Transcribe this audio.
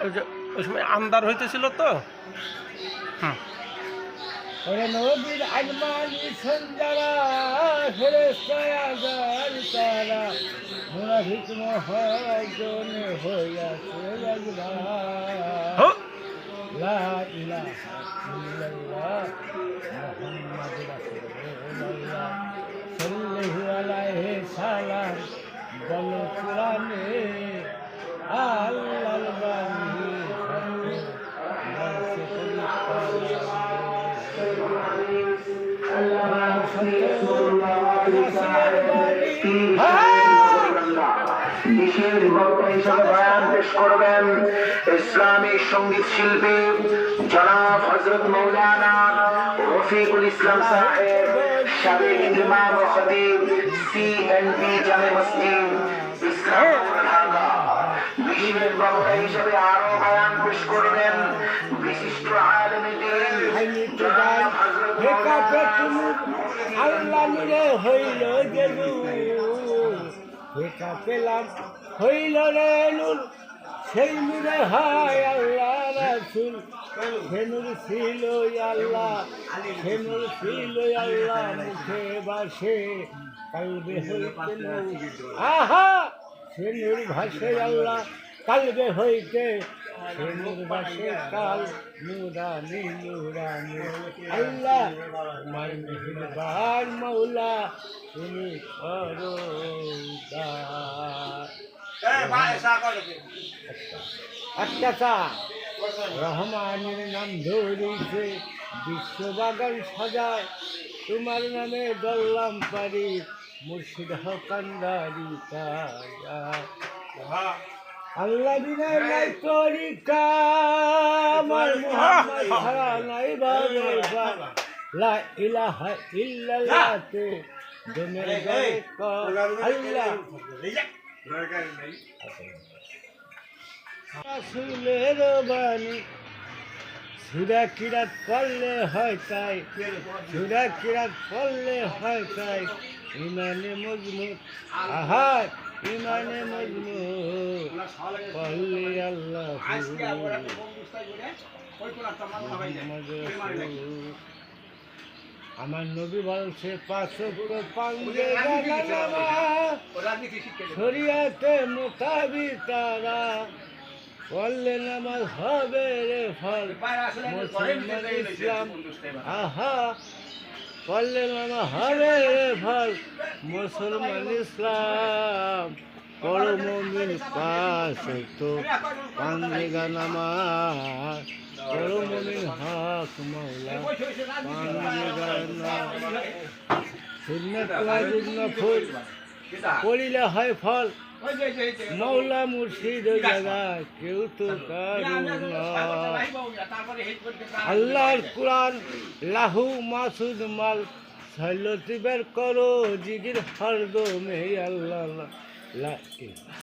ওই যে ওই সময় আন্দার হইতেছিল তো। হুম, নবীর আলমানি সঞ্জারা ফেরেশতা আযার তারা মুনাফিক মহাজনে হইয়াছে রাজবা হো লা ইলাহা ইল্লাল্লাহ মুহাম্মাদুর রাসূলুল্লাহ সাল্লাল্লাহু আলাইহি সাল্লাম বলো কোরআনে আল্লাহর বাণী বিশেষ বক্তা হিসেবে বয়ান পেশ করবেন ইসলামী সঙ্গীত শিল্পী জনাব হযরত মাওলানা রফিকুল ইসলাম সাহেব, সাবেক ইমাম ও খতিব সিএনপি জামে মসজিদ ইসলামপুর ঢাকা। বিশেষ বক্তা হিসেবে আরো বয়ান পেশ করবেন বিশিষ্ট আলেমে দ্বীন জনাব হযরত আল্লাহ মিলে হইল গেলু দেখা পেলাম হইল রে নূর সেই নূরে হায় আল্লাহ রাসূল সে নূর ছিল আল্লাহ সে নূর ছিল আল্লাহ মুখে বাসে কালবে হইতে আহা সে নূর ভাসে আল্লাহ কালবে হইতে সে নূর ভাসে কাল নুরানি নুরানি আল্লাহ তোমার মেহেরবান মাওলা তুমি করো আচ্ছা রহমানের নাম ধরিছে বিশ্ববাগান সাজায় তোমার নামে দল্লাম পারি মুর্শিদ হকান্দারি আল্লাহ বিনা নাই তরিকা আমার মুহাম্মদ ছাড়া নাই বাবা লা ইলাহা ইল্লাল্লাহ তে দুনিয়ার গরে আল্লাহ রাসূলের বাণী সুরা কিরাত পড়লে হয় তাই সুরা কিরাত পড়লে হয় তাই ইমানে মজমুত আহা ইমানে মজমুত পড়লে আল্লাহ আমার নবী বলছে পাঁচ পাঞ্জে শরিয়াতে মোতাবিক তারা পড়লে নামাজ হবে রে ফল মুসলমান ইসলাম আহা পড়লে নামাজ হবে রে ফল মুসলমান ইসলাম বড় মুমিন পাঁচ তো পাঞ্জেগা নামাজ বড় মুমিন হক মাওলা পাঞ্জেগা নামাজ সুন্নাত ওয়াজিব নফল পড়িলে হয় ফল মৌলা মুর্শিদ জায়গা কেউ তো কারু না আল্লাহর কুরআন লাহু মাসুদ মাল সাইলতি বের করো জিগির হরদমে আল্লাহ লা